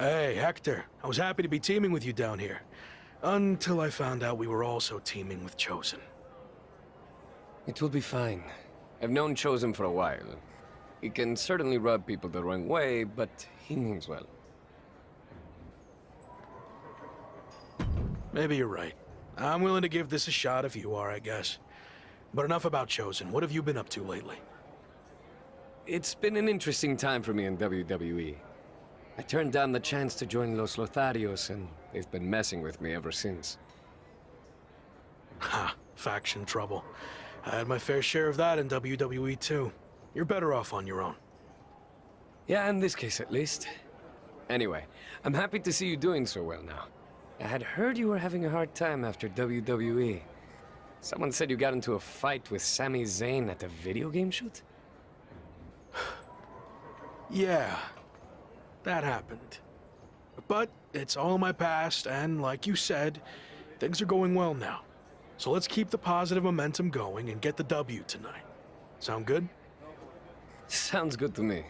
Hey, Hector. I was happy to be teaming with you down here. Until I found out we were also teaming with Chosen. It will be fine. I've known Chosen for a while. He can certainly rub people the wrong way, but he means well. Maybe you're right. I'm willing to give this a shot if you are, I guess. But enough about Chosen. What have you been up to lately? It's been an interesting time for me in WWE. I turned down the chance to join Los Lotharios, and they've been messing with me ever since. Ha, faction trouble. I had my fair share of that in WWE too. You're better off on your own. Yeah, in this case at least. Anyway, I'm happy to see you doing so well now. I had heard you were having a hard time after WWE. Someone said you got into a fight with Sami Zayn at a video game shoot? Yeah, that happened. But it's all in my past, and like you said, things are going well now. So let's keep the positive momentum going and get the W tonight. Sound good? Sounds good to me.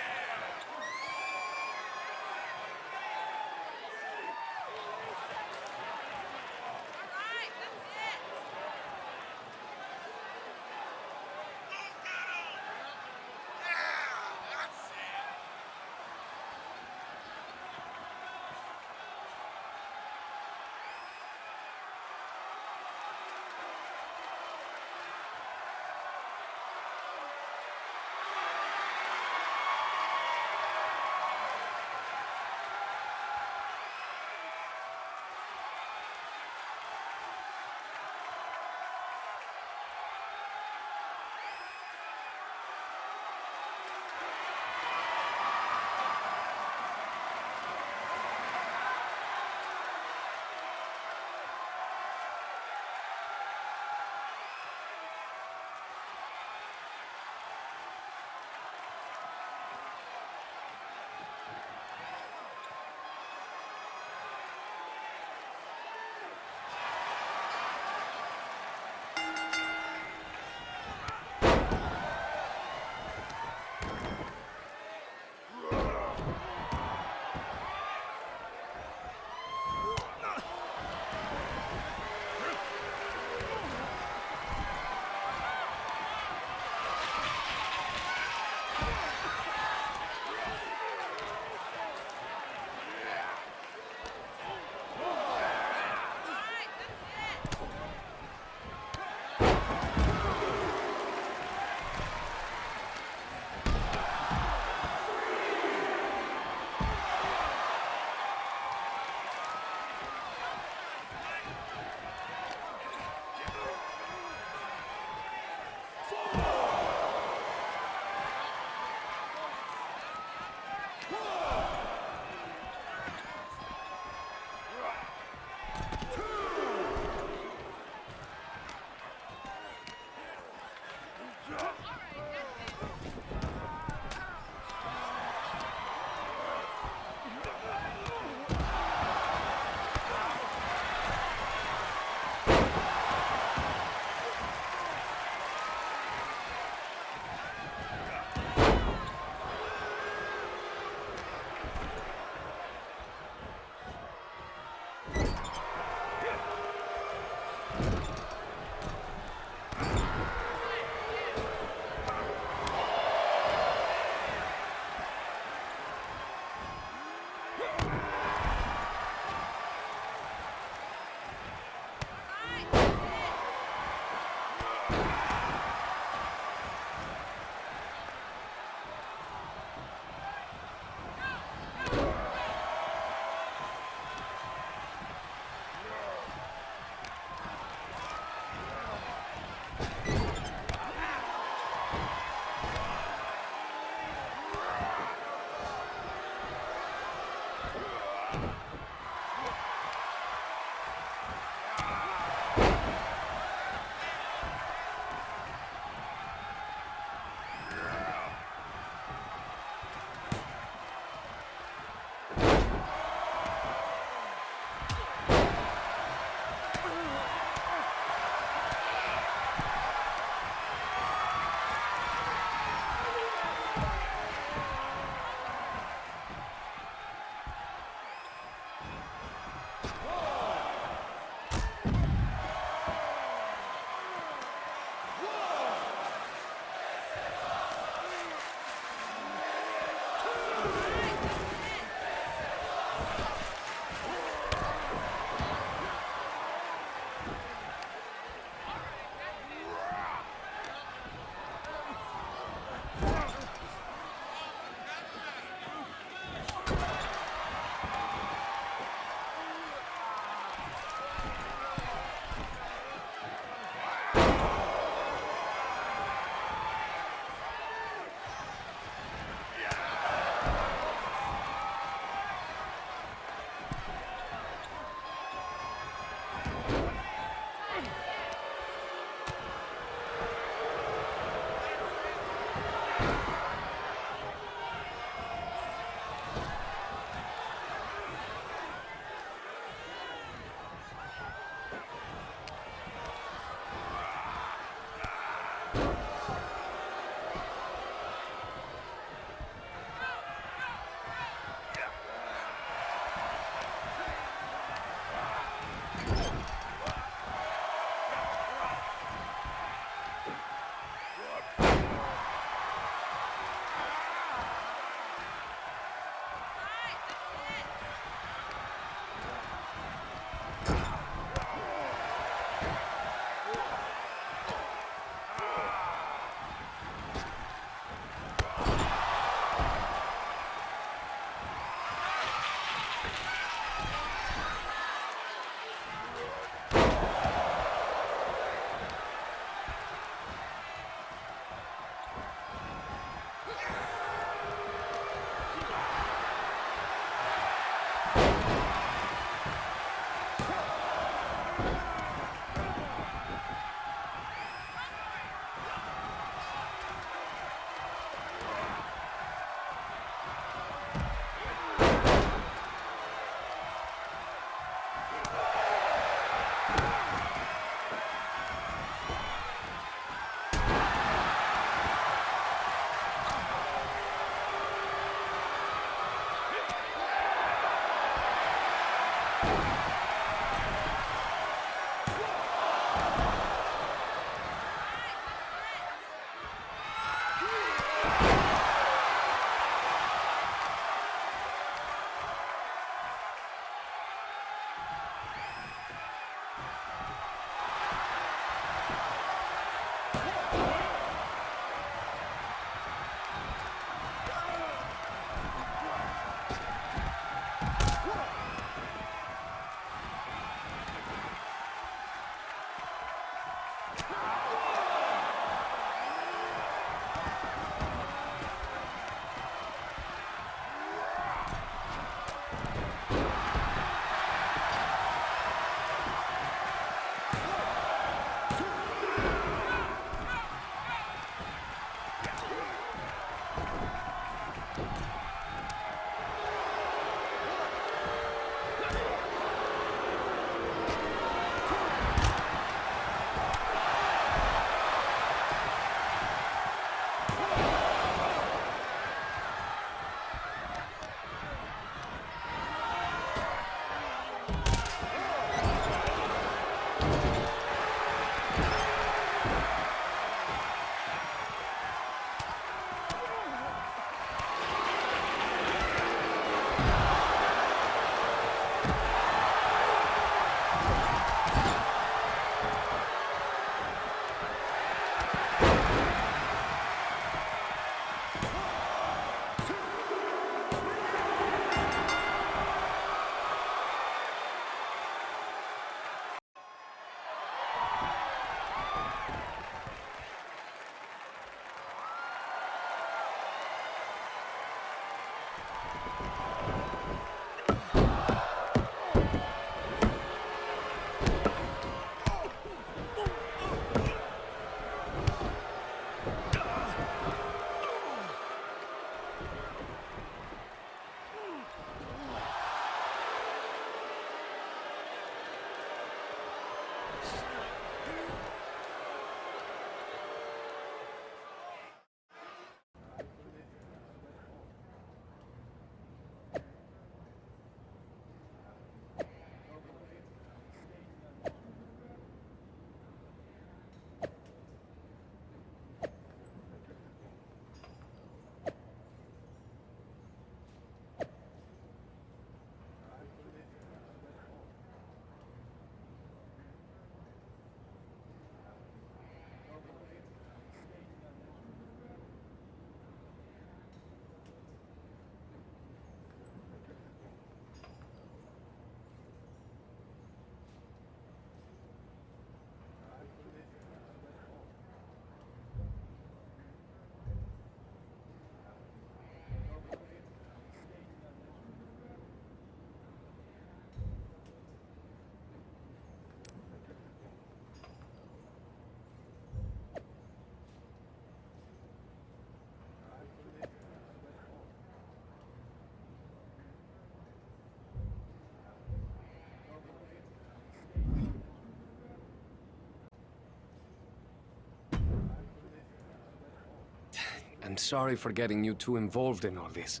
I'm sorry for getting you too involved in all this.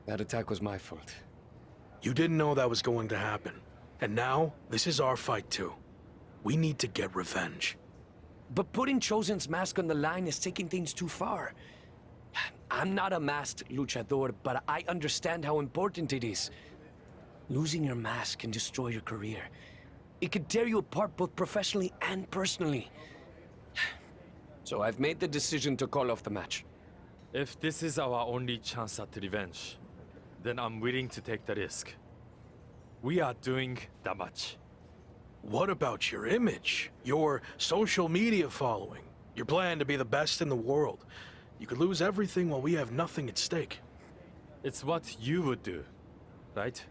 That attack was my fault. You didn't know that was going to happen. And now, this is our fight too. We need to get revenge. But putting Chosen's mask on the line is taking things too far. I'm not a masked luchador, but I understand how important it is. Losing your mask can destroy your career. It could tear you apart both professionally and personally. So I've made the decision to call off the match. If this is our only chance at revenge, then I'm willing to take the risk. We are doing that much. What about your image? Your social media following? Your plan to be the best in the world? You could lose everything while we have nothing at stake. It's what you would do, right?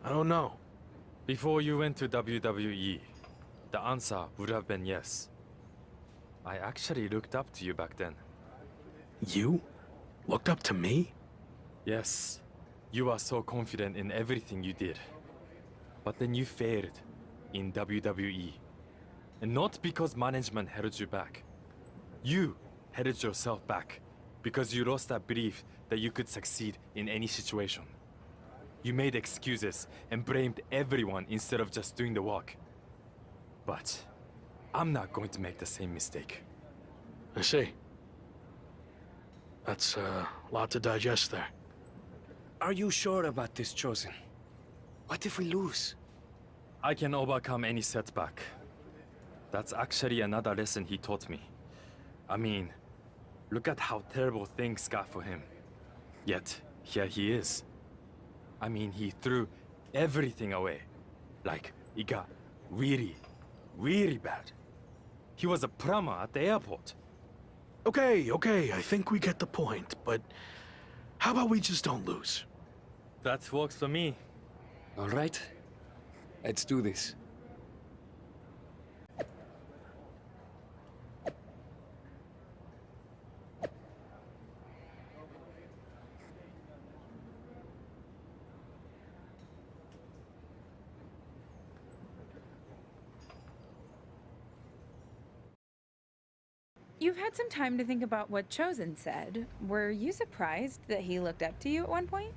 I don't know. Before you went to WWE, the answer would have been yes. I actually looked up to you back then. You? Looked up to me? Yes, you are so confident in everything you did. But then you failed in WWE. And not because management held you back. You held yourself back because you lost that belief that you could succeed in any situation. You made excuses and blamed everyone instead of just doing the work. But I'm not going to make the same mistake. I see. That's a lot to digest there. Are you sure about this, Chosen? What if we lose? I can overcome any setback. That's actually another lesson he taught me. I mean, look at how terrible things got for him. Yet, here he is. I mean, he threw everything away. Like, it got really, really bad. He was a plumber at the airport. Okay, I think we get the point, but how about we just don't lose? That works for me. All right. Let's do this. You've had some time to think about what Chosen said. Were you surprised that he looked up to you at one point?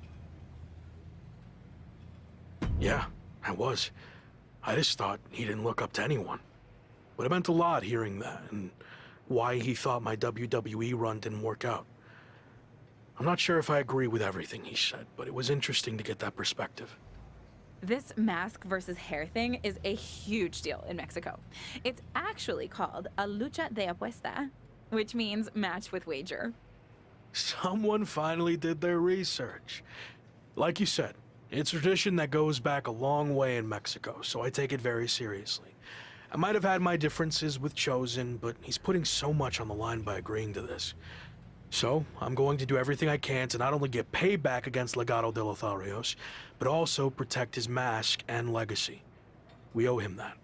Yeah, I was. I just thought he didn't look up to anyone. But it meant a lot hearing that, and why he thought my WWE run didn't work out. I'm not sure if I agree with everything he said, but it was interesting to get that perspective. This mask versus hair thing is a huge deal in Mexico. It's actually called a lucha de apuesta, which means match with wager. Someone finally did their research. Like you said, it's a tradition that goes back a long way in Mexico, so I take it very seriously. I might have had my differences with Chosen, but he's putting so much on the line by agreeing to this. So, I'm going to do everything I can to not only get payback against Legado de Lotharios, but also protect his mask and legacy. We owe him that.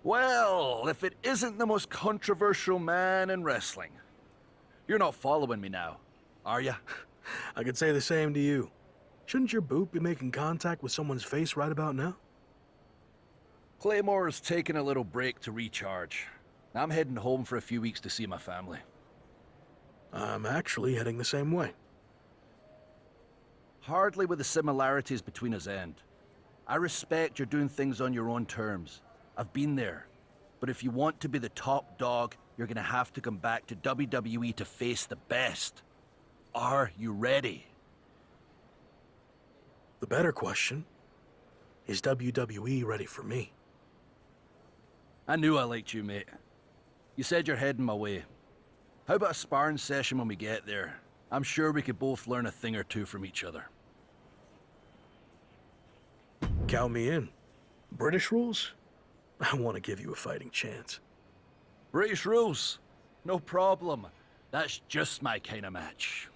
Well, if it isn't the most controversial man in wrestling. You're not following me now, are you? I could say the same to you. Shouldn't your boot be making contact with someone's face right about now? Claymore's taking a little break to recharge. I'm heading home for a few weeks to see my family. I'm actually heading the same way. Hardly with the similarities between us end. I respect you're doing things on your own terms. I've been there. But if you want to be the top dog, you're gonna have to come back to WWE to face the best. Are you ready? The better question, is WWE ready for me? I knew I liked you, mate. You said you're heading my way. How about a sparring session when we get there? I'm sure we could both learn a thing or two from each other. Count me in. British rules? I want to give you a fighting chance. British rules? No problem. That's just my kind of match.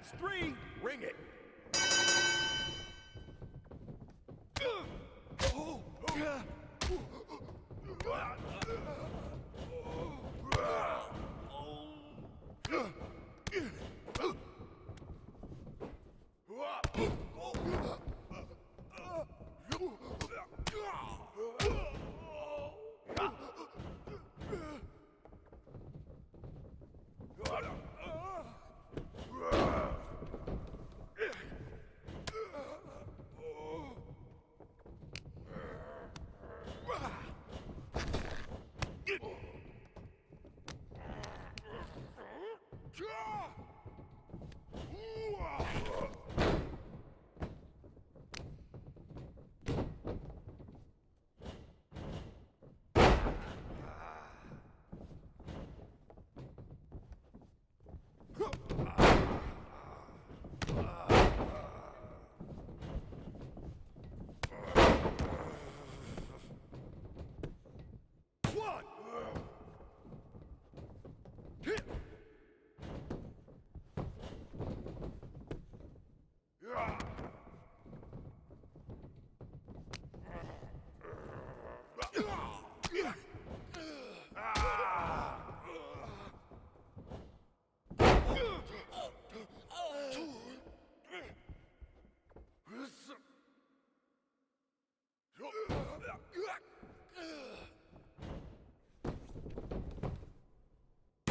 Counts three. Ring it.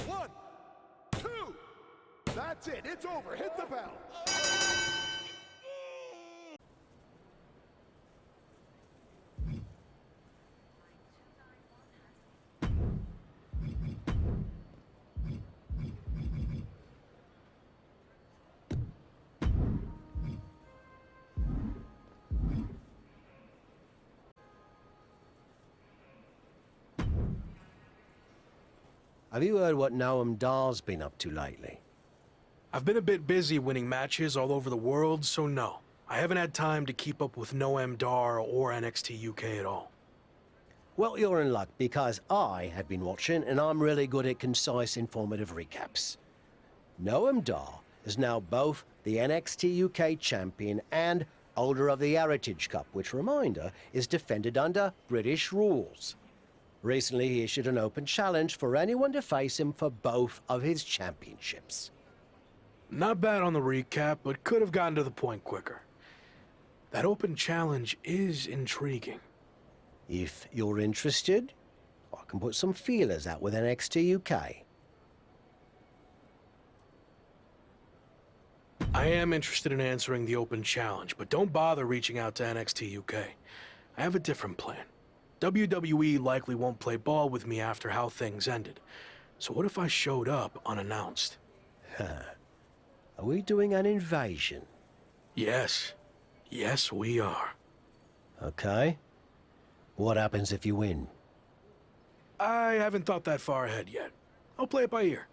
One, two. That's it. It's over. Hit the bell. Have you heard what Noam Dar's been up to lately? I've been a bit busy winning matches all over the world, so no. I haven't had time to keep up with Noam Dar or NXT UK at all. Well, you're in luck, because I have been watching, and I'm really good at concise, informative recaps. Noam Dar is now both the NXT UK champion and holder of the Heritage Cup, which, reminder, is defended under British rules. Recently, he issued an open challenge for anyone to face him for both of his championships. Not bad on the recap, but could have gotten to the point quicker. That open challenge is intriguing. If you're interested, I can put some feelers out with NXT UK. I am interested in answering the open challenge, but don't bother reaching out to NXT UK. I have a different plan. WWE likely won't play ball with me after how things ended. So what if I showed up unannounced? Are we doing an invasion? Yes. Yes, we are. Okay. What happens if you win? I haven't thought that far ahead yet. I'll play it by ear.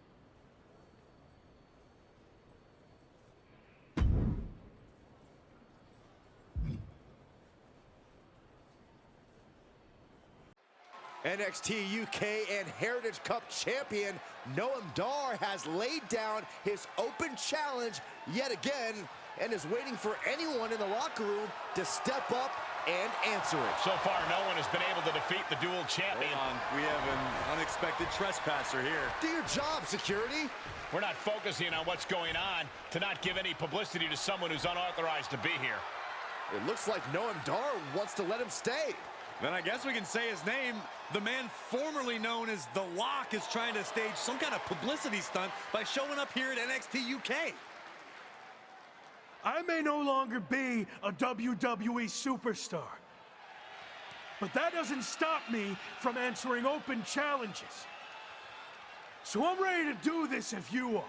NXT UK and Heritage Cup champion Noam Dar has laid down his open challenge yet again and is waiting for anyone in the locker room to step up and answer it. So far, no one has been able to defeat the dual champion. Hold on, we have an unexpected trespasser here. Do your job, security. We're not focusing on what's going on to not give any publicity to someone who's unauthorized to be here. It looks like Noam Dar wants to let him stay. Then I guess we can say his name. The man formerly known as The Lock is trying to stage some kind of publicity stunt by showing up here at NXT UK. I may no longer be a WWE superstar, but that doesn't stop me from answering open challenges. So I'm ready to do this if you are.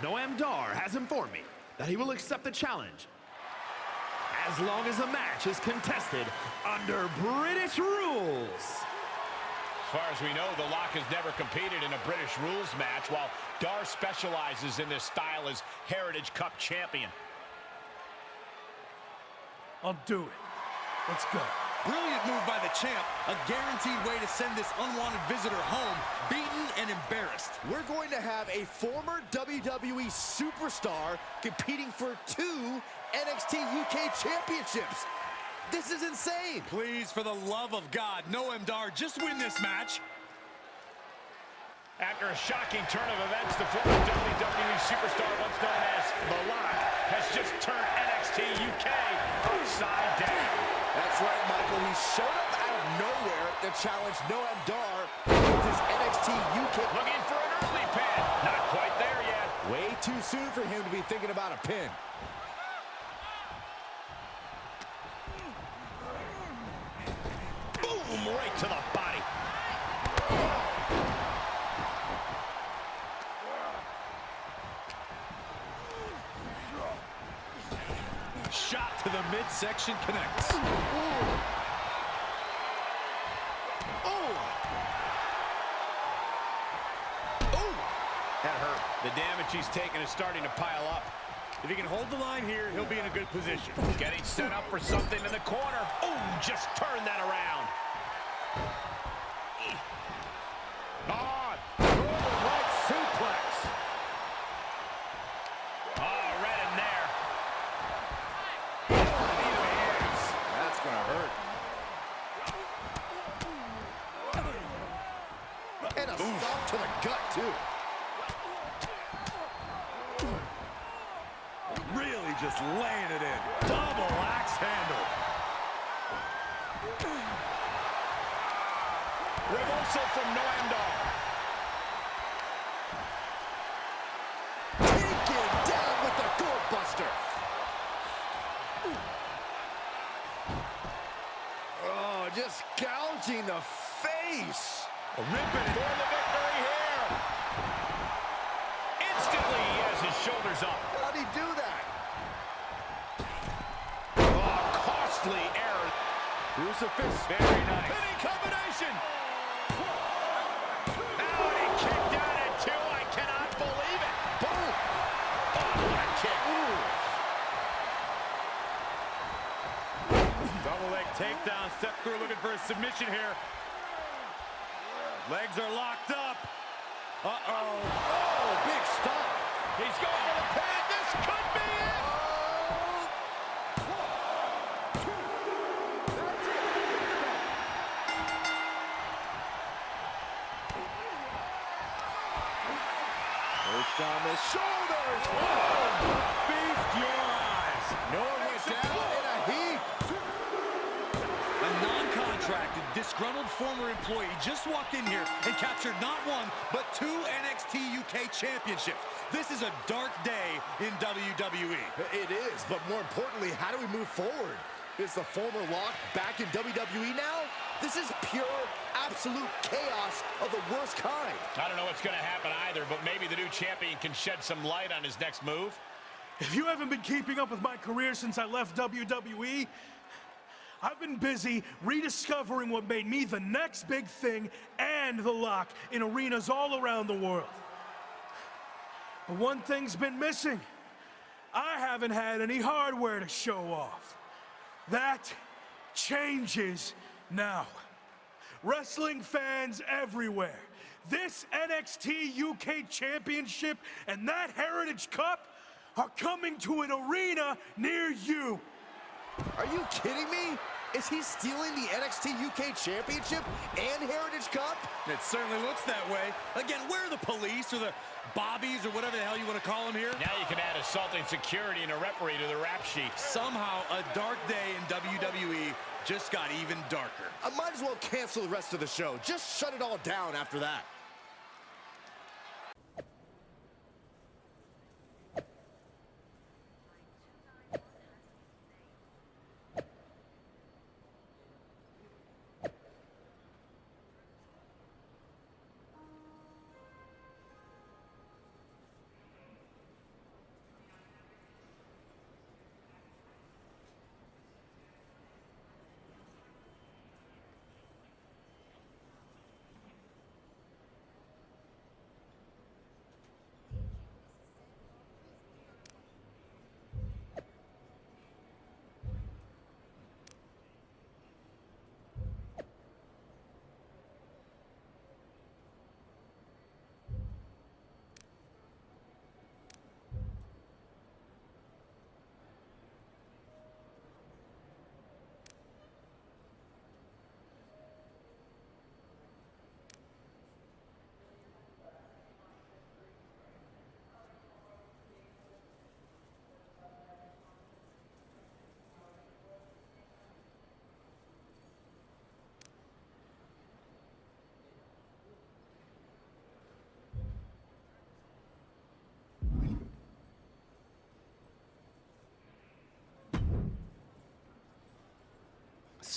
Noam Dar has informed me that he will accept the challenge as long as the match is contested under British rules. As far as we know, The Lock has never competed in a British rules match, while Dar specializes in this style as Heritage Cup champion. I'll do it. Let's go. Brilliant move by the champ. A guaranteed way to send this unwanted visitor home, beaten and embarrassed. We're going to have a former WWE superstar competing for 2 NXT UK championships. This is insane. Please, for the love of God, Noam Dar, just win this match. After a shocking turn of events, the former WWE superstar, once known as The Lock, has just turned NXT UK upside down. That's right, Michael. He showed up out of nowhere to challenge Noam Dar with his NXT UK. Looking for an early pin. Not quite there yet. Way too soon for him to be thinking about a pin. Boom, right to the body. Shot to the midsection connects. That hurt. The damage he's taken is starting to pile up. If he can hold the line here, he'll be in a good position. Getting set up for something in the corner. Oh, just turn that around. Oh, right suplex. Oh, right in there. That's going to hurt. And a stop to the gut, too. Really just laying it in. Double axe handle. Reversal from Noam Dar. Taken down with the gold buster. Oh, just gouging the face. Ripping for the victory here. Instantly, he has his shoulders up. How'd he do that? Oh, costly error. Crucifix. Very nice. Pinning combination. Now he kicked out at 2. I cannot believe it. Boom. Oh, what a kick. Double leg takedown. Step through looking for a submission here. Legs are locked up. Uh-oh. Oh, big stop. He's going for the pin. This could be it. Pushed on the shoulders. Feast your eyes. No one went down in a heap. A non-contracted, disgruntled former employee just walked in here and captured not 1, but 2 NXT UK championships. This is a dark day in WWE. It is, but more importantly, how do we move forward? Is the former Lock back in WWE now? This is pure, absolute chaos of the worst kind. I don't know what's going to happen either, but maybe the new champion can shed some light on his next move. If you haven't been keeping up with my career since I left WWE, I've been busy rediscovering what made me the next big thing and the Lock in arenas all around the world. But one thing's been missing. I haven't had any hardware to show off. That changes now. Wrestling fans everywhere, this NXT UK Championship and that Heritage Cup are coming to an arena near you. Are you kidding me? Is he stealing the NXT UK Championship and Heritage Cup? It certainly looks that way. Again, where are the police or the bobbies or whatever the hell you want to call them here? Now you can add assaulting security and a referee to the rap sheet. Somehow, a dark day in WWE just got even darker. I might as well cancel the rest of the show. Just shut it all down after that.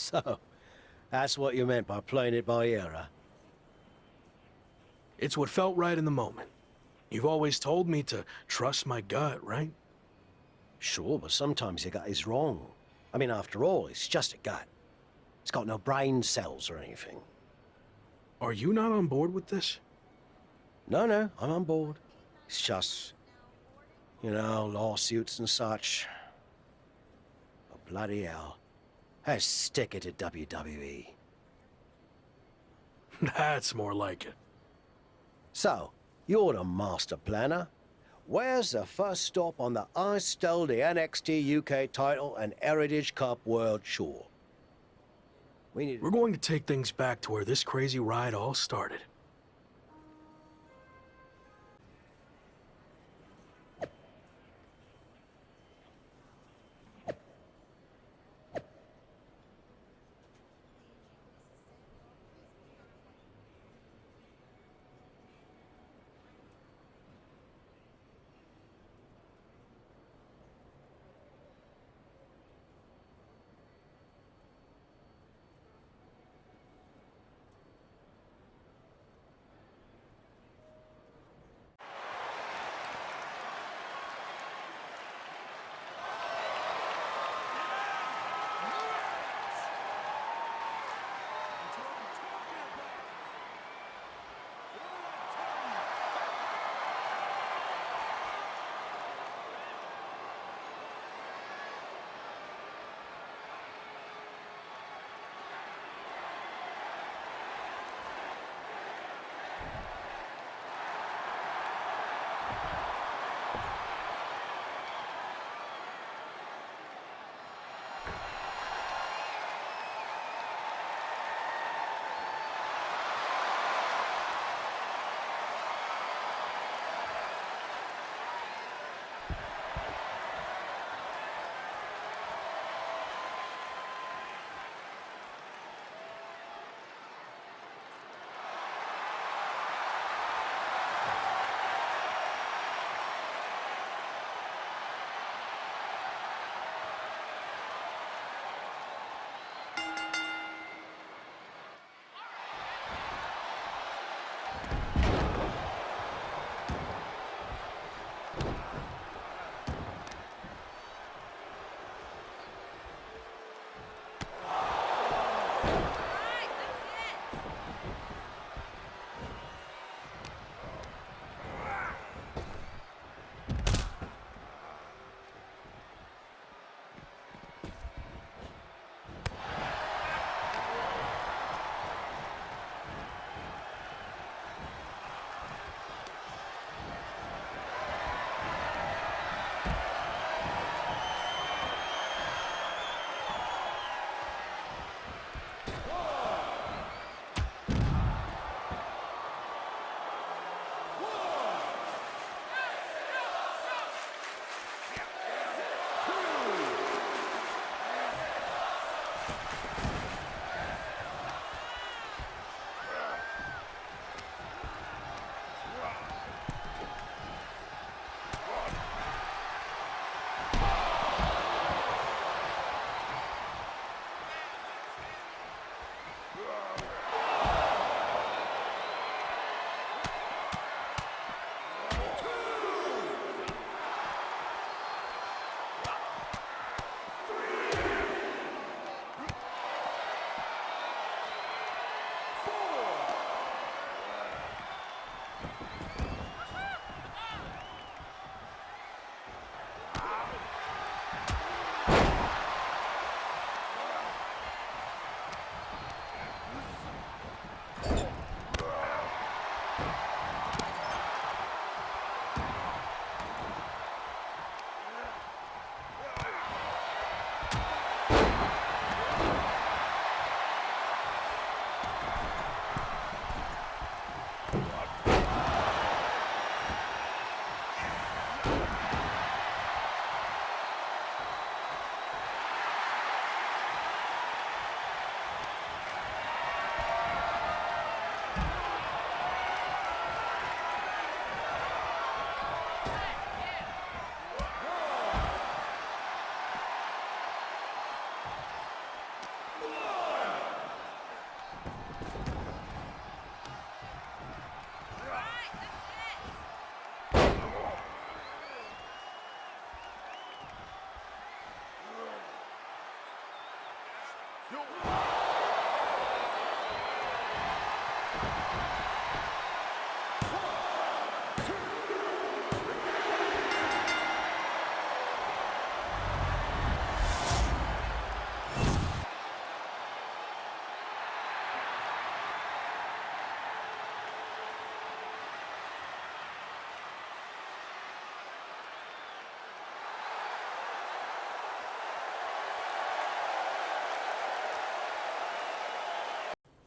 So, that's what you meant by playing it by ear, huh? It's what felt right in the moment. You've always told me to trust my gut, right? Sure, but sometimes your gut is wrong. I mean, after all, it's just a gut. It's got no brain cells or anything. Are you not on board with this? No, I'm on board. It's just, you know, lawsuits and such. But bloody hell. Let's stick it to WWE. That's more like it. So, you're the master planner. Where's the first stop on the I Stole the NXT UK title and Heritage Cup World Tour? We're going to take things back to where this crazy ride all started.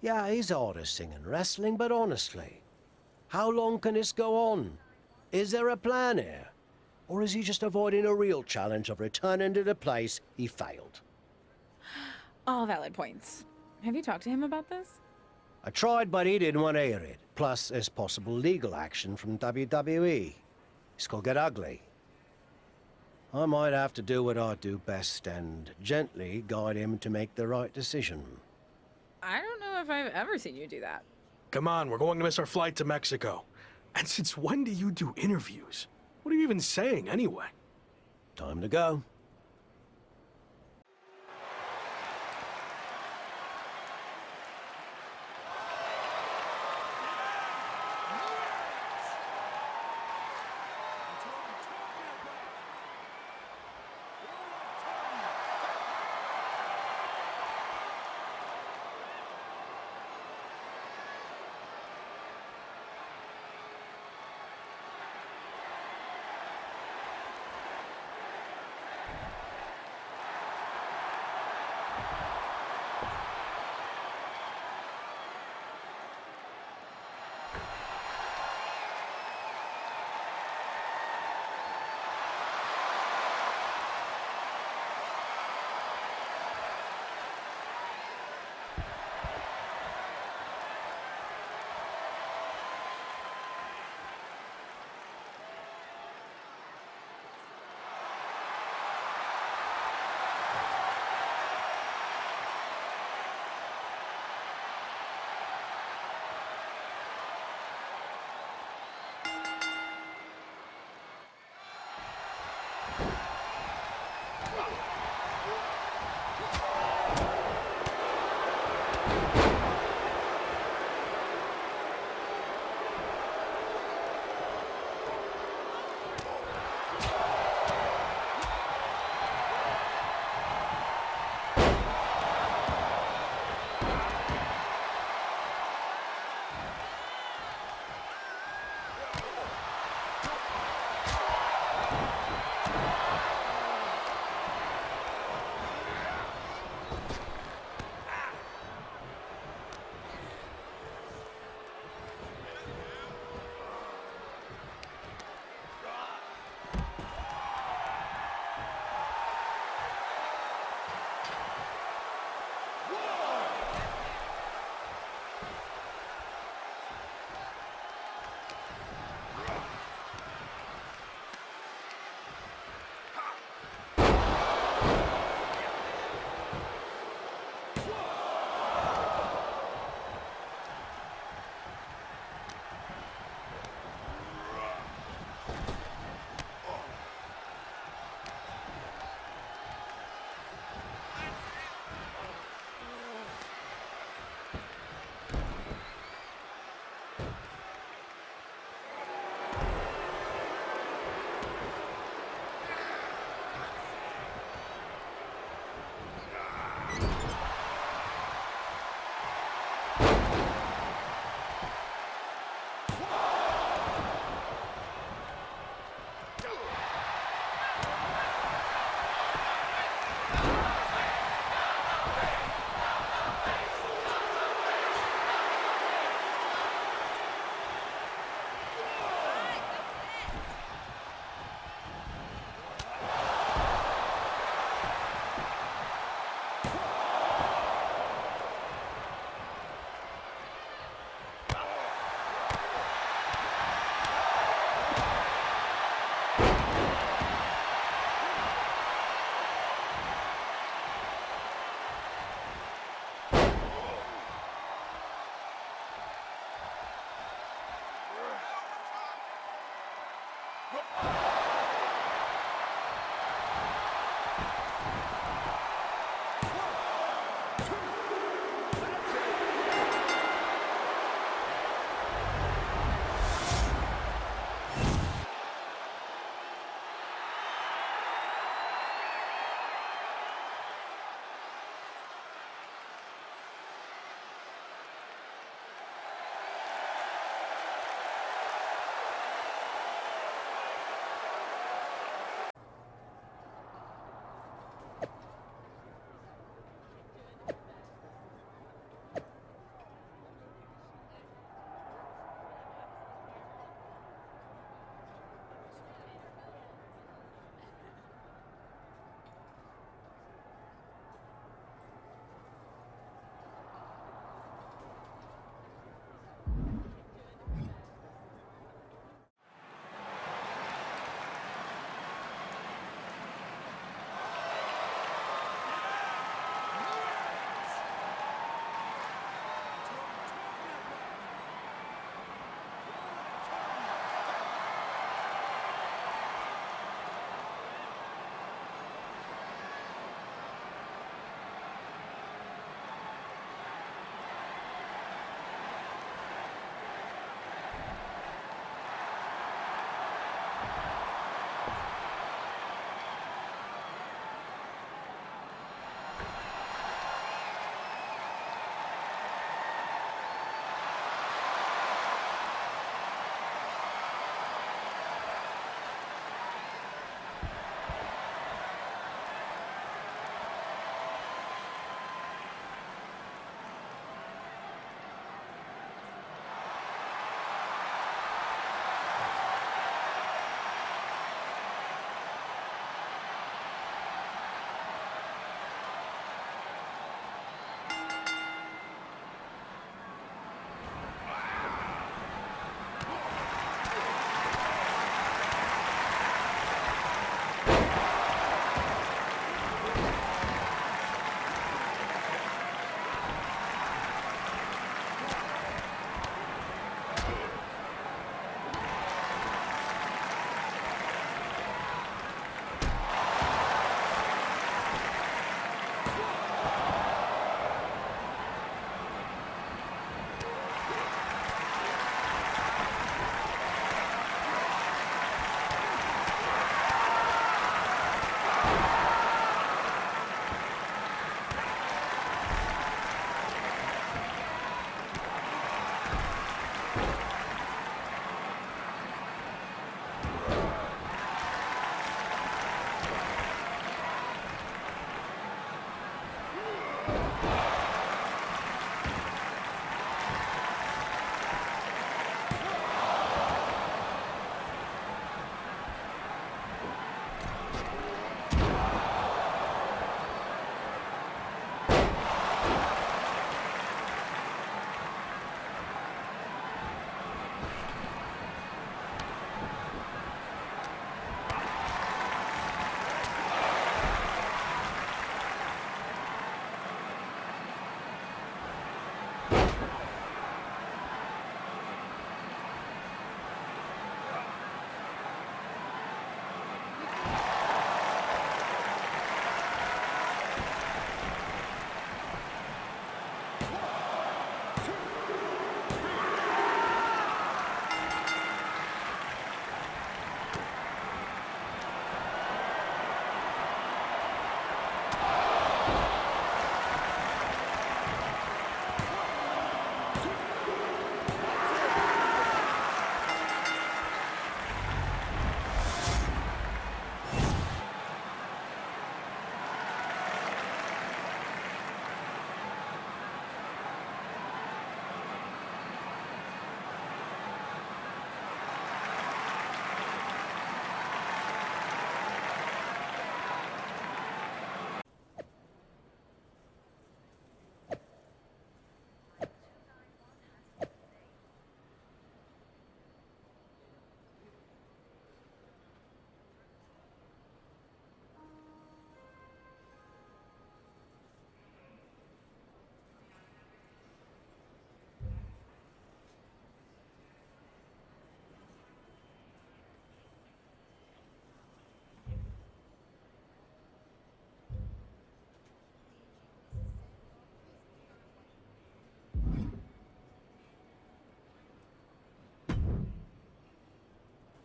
Yeah, he's artist singing wrestling, but honestly, how long can this go on? Is there a plan here? Or is he just avoiding a real challenge of returning to the place he failed? All valid points. Have you talked to him about this? I tried, but he didn't want to hear it. Plus, there's possible legal action from WWE. This could get ugly. I might have to do what I do best and gently guide him to make the right decision. I don't know if I've ever seen you do that. Come on, we're going to miss our flight to Mexico. And since when do you do interviews? What are you even saying, anyway? Time to go.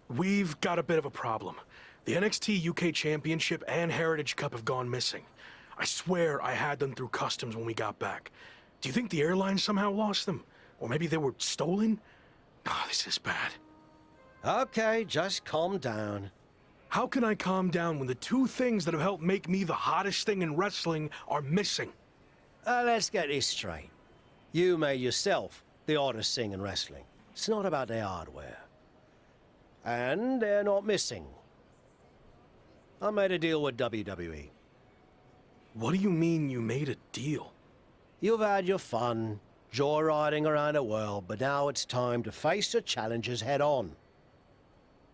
We've got a bit of a problem. The NXT UK Championship and Heritage Cup have gone missing. I swear I had them through customs when we got back. Do you think the airline somehow lost them? Or maybe they were stolen? Oh, this is bad. Okay, just calm down. How can I calm down when the two things that have helped make me the hottest thing in wrestling are missing? Let's get this straight. You made yourself the hottest thing in wrestling. It's not about the hardware. And they're not missing. I made a deal with WWE. What do you mean you made a deal? You've had your fun, joyriding around the world, but now it's time to face the challenges head on.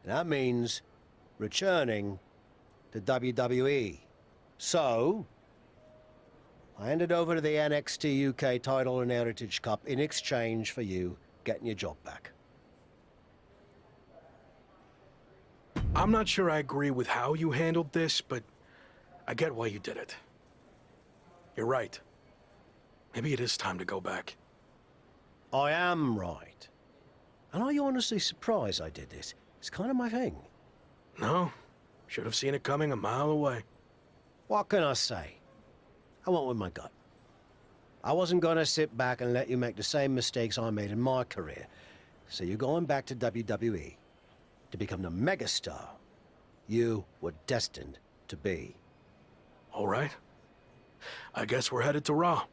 That means returning to WWE. So, I handed over to the NXT UK title and Heritage Cup in exchange for you getting your job back. I'm not sure I agree with how you handled this, but I get why you did it. You're right. Maybe it is time to go back. I am right. And are you honestly surprised I did this? It's kind of my thing. No, should have seen it coming a mile away. What can I say? I went with my gut. I wasn't gonna sit back and let you make the same mistakes I made in my career. So you're going back to WWE to become the megastar you were destined to be. All right. I guess we're headed to Raw.